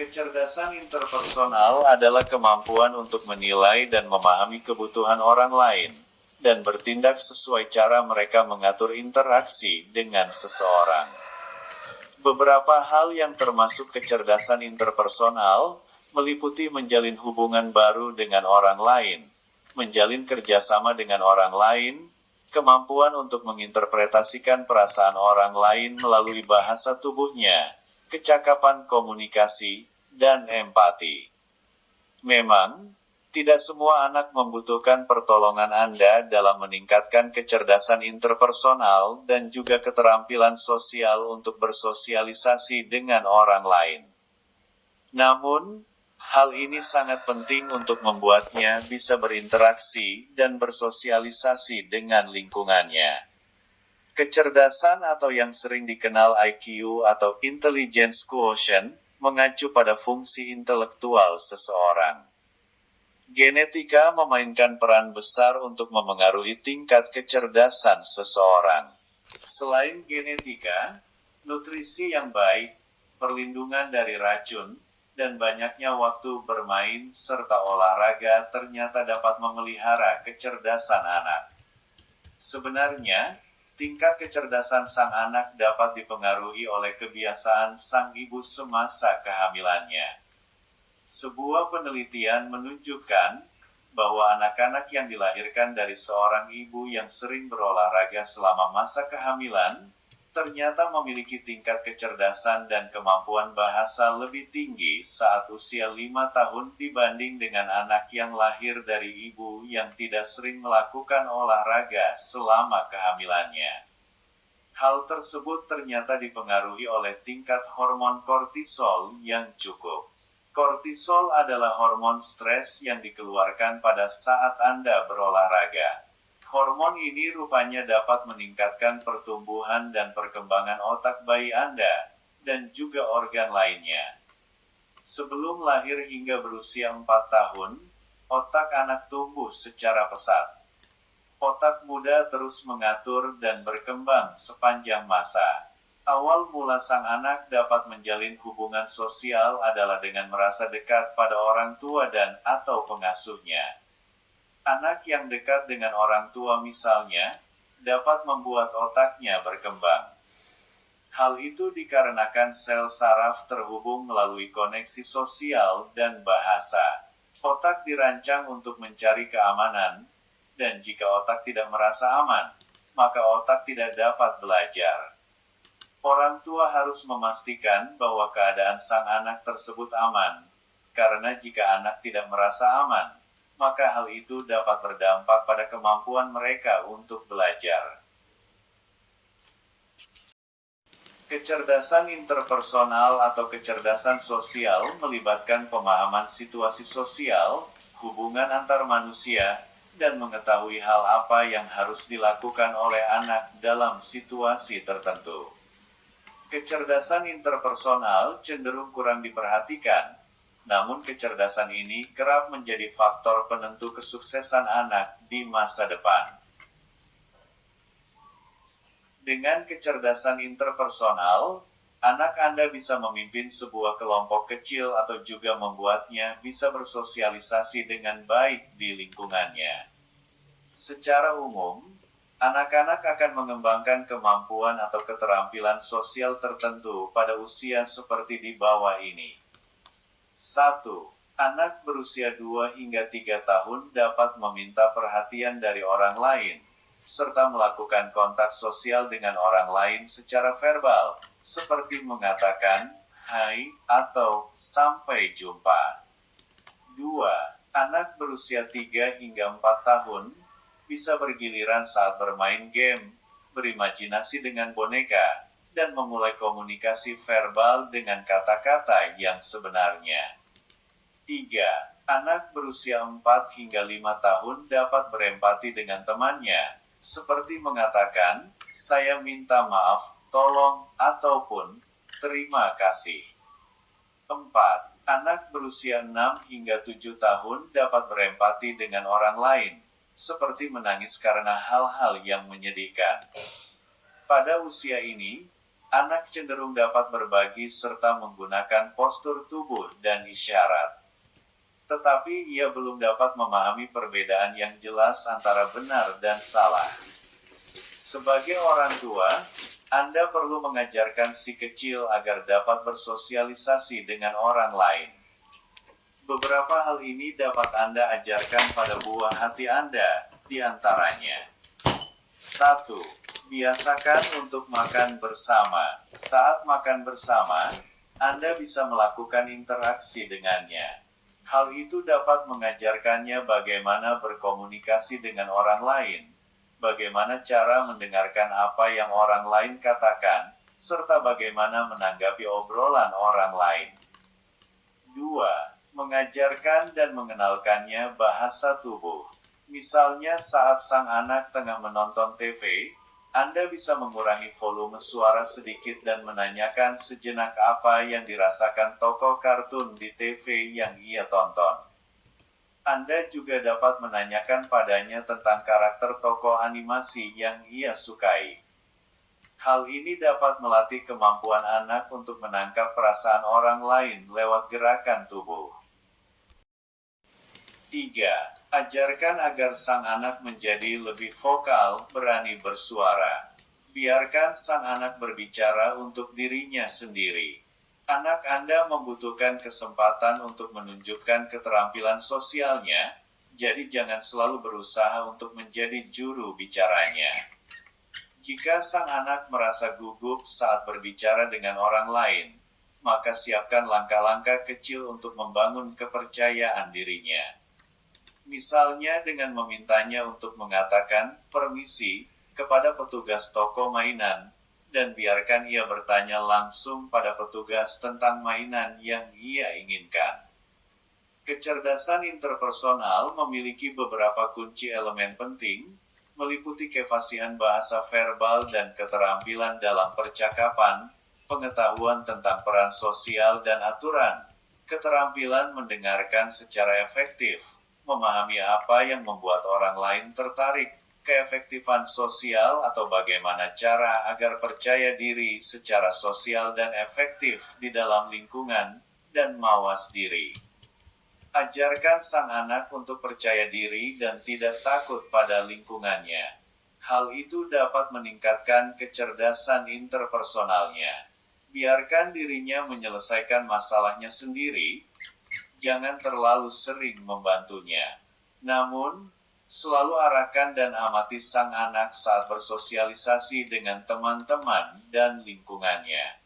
Kecerdasan interpersonal adalah kemampuan untuk menilai dan memahami kebutuhan orang lain, dan bertindak sesuai cara mereka mengatur interaksi dengan seseorang. Beberapa hal yang termasuk kecerdasan interpersonal, meliputi menjalin hubungan baru dengan orang lain, menjalin kerjasama dengan orang lain, kemampuan untuk menginterpretasikan perasaan orang lain melalui bahasa tubuhnya, kecakapan komunikasi, dan empati. Memang, tidak semua anak membutuhkan pertolongan Anda dalam meningkatkan kecerdasan interpersonal dan juga keterampilan sosial untuk bersosialisasi dengan orang lain. Namun, hal ini sangat penting untuk membuatnya bisa berinteraksi dan bersosialisasi dengan lingkungannya. Kecerdasan atau yang sering dikenal IQ atau Intelligence Quotient, mengacu pada fungsi intelektual seseorang. Genetika memainkan peran besar untuk memengaruhi tingkat kecerdasan seseorang. Selain genetika, nutrisi yang baik, perlindungan dari racun, dan banyaknya waktu bermain serta olahraga ternyata dapat memelihara kecerdasan anak. Sebenarnya, tingkat kecerdasan sang anak dapat dipengaruhi oleh kebiasaan sang ibu semasa kehamilannya. Sebuah penelitian menunjukkan bahwa anak-anak yang dilahirkan dari seorang ibu yang sering berolahraga selama masa kehamilan, ternyata memiliki tingkat kecerdasan dan kemampuan bahasa lebih tinggi saat usia 5 tahun dibanding dengan anak yang lahir dari ibu yang tidak sering melakukan olahraga selama kehamilannya. Hal tersebut ternyata dipengaruhi oleh tingkat hormon kortisol yang cukup. Kortisol adalah hormon stres yang dikeluarkan pada saat Anda berolahraga. Hormon ini rupanya dapat meningkatkan pertumbuhan dan perkembangan otak bayi Anda, dan juga organ lainnya. Sebelum lahir hingga berusia 4 tahun, otak anak tumbuh secara pesat. Otak muda terus mengatur dan berkembang sepanjang masa. Awal mula sang anak dapat menjalin hubungan sosial adalah dengan merasa dekat pada orang tua dan atau pengasuhnya. Anak yang dekat dengan orang tua misalnya, dapat membuat otaknya berkembang. Hal itu dikarenakan sel saraf terhubung melalui koneksi sosial dan bahasa. Otak dirancang untuk mencari keamanan, dan jika otak tidak merasa aman, maka otak tidak dapat belajar. Orang tua harus memastikan bahwa keadaan sang anak tersebut aman, karena jika anak tidak merasa aman, maka hal itu dapat berdampak pada kemampuan mereka untuk belajar. Kecerdasan interpersonal atau kecerdasan sosial melibatkan pemahaman situasi sosial, hubungan antar manusia, dan mengetahui hal apa yang harus dilakukan oleh anak dalam situasi tertentu. Kecerdasan interpersonal cenderung kurang diperhatikan, namun kecerdasan ini kerap menjadi faktor penentu kesuksesan anak di masa depan. Dengan kecerdasan interpersonal, anak Anda bisa memimpin sebuah kelompok kecil atau juga membuatnya bisa bersosialisasi dengan baik di lingkungannya. Secara umum, anak-anak akan mengembangkan kemampuan atau keterampilan sosial tertentu pada usia seperti di bawah ini. 1. Anak berusia 2 hingga 3 tahun dapat meminta perhatian dari orang lain, serta melakukan kontak sosial dengan orang lain secara verbal, seperti mengatakan, "Hai" atau "Sampai jumpa". 2. Anak berusia 3 hingga 4 tahun, bisa bergiliran saat bermain game, berimajinasi dengan boneka, dan memulai komunikasi verbal dengan kata-kata yang sebenarnya. 3. Anak berusia 4 hingga 5 tahun dapat berempati dengan temannya, seperti mengatakan, "Saya minta maaf, tolong," ataupun "Terima kasih". 4. Anak berusia 6 hingga 7 tahun dapat berempati dengan orang lain, seperti menangis karena hal-hal yang menyedihkan. Pada usia ini, anak cenderung dapat berbagi serta menggunakan postur tubuh dan isyarat. Tetapi ia belum dapat memahami perbedaan yang jelas antara benar dan salah. Sebagai orang tua, Anda perlu mengajarkan si kecil agar dapat bersosialisasi dengan orang lain. Beberapa hal ini dapat Anda ajarkan pada buah hati Anda, di antaranya. 1. Biasakan untuk makan bersama. Saat makan bersama, Anda bisa melakukan interaksi dengannya. Hal itu dapat mengajarkannya bagaimana berkomunikasi dengan orang lain, bagaimana cara mendengarkan apa yang orang lain katakan, serta bagaimana menanggapi obrolan orang lain. 2. Mengajarkan dan mengenalkannya bahasa tubuh. Misalnya saat sang anak tengah menonton TV, Anda bisa mengurangi volume suara sedikit dan menanyakan sejenak apa yang dirasakan tokoh kartun di TV yang ia tonton. Anda juga dapat menanyakan padanya tentang karakter tokoh animasi yang ia sukai. Hal ini dapat melatih kemampuan anak untuk menangkap perasaan orang lain lewat gerakan tubuh. 3. Ajarkan agar sang anak menjadi lebih vokal, berani bersuara. Biarkan sang anak berbicara untuk dirinya sendiri. Anak Anda membutuhkan kesempatan untuk menunjukkan keterampilan sosialnya, jadi jangan selalu berusaha untuk menjadi juru bicaranya. Jika sang anak merasa gugup saat berbicara dengan orang lain, maka siapkan langkah-langkah kecil untuk membangun kepercayaan dirinya. Misalnya dengan memintanya untuk mengatakan "permisi" kepada petugas toko mainan, dan biarkan ia bertanya langsung pada petugas tentang mainan yang ia inginkan. Kecerdasan interpersonal memiliki beberapa kunci elemen penting, meliputi kefasihan bahasa verbal dan keterampilan dalam percakapan, pengetahuan tentang peran sosial dan aturan, keterampilan mendengarkan secara efektif, memahami apa yang membuat orang lain tertarik, keefektifan sosial atau bagaimana cara agar percaya diri secara sosial dan efektif di dalam lingkungan, dan mawas diri. Ajarkan sang anak untuk percaya diri dan tidak takut pada lingkungannya. Hal itu dapat meningkatkan kecerdasan interpersonalnya. Biarkan dirinya menyelesaikan masalahnya sendiri, jangan terlalu sering membantunya. Namun, selalu arahkan dan amati sang anak saat bersosialisasi dengan teman-teman dan lingkungannya.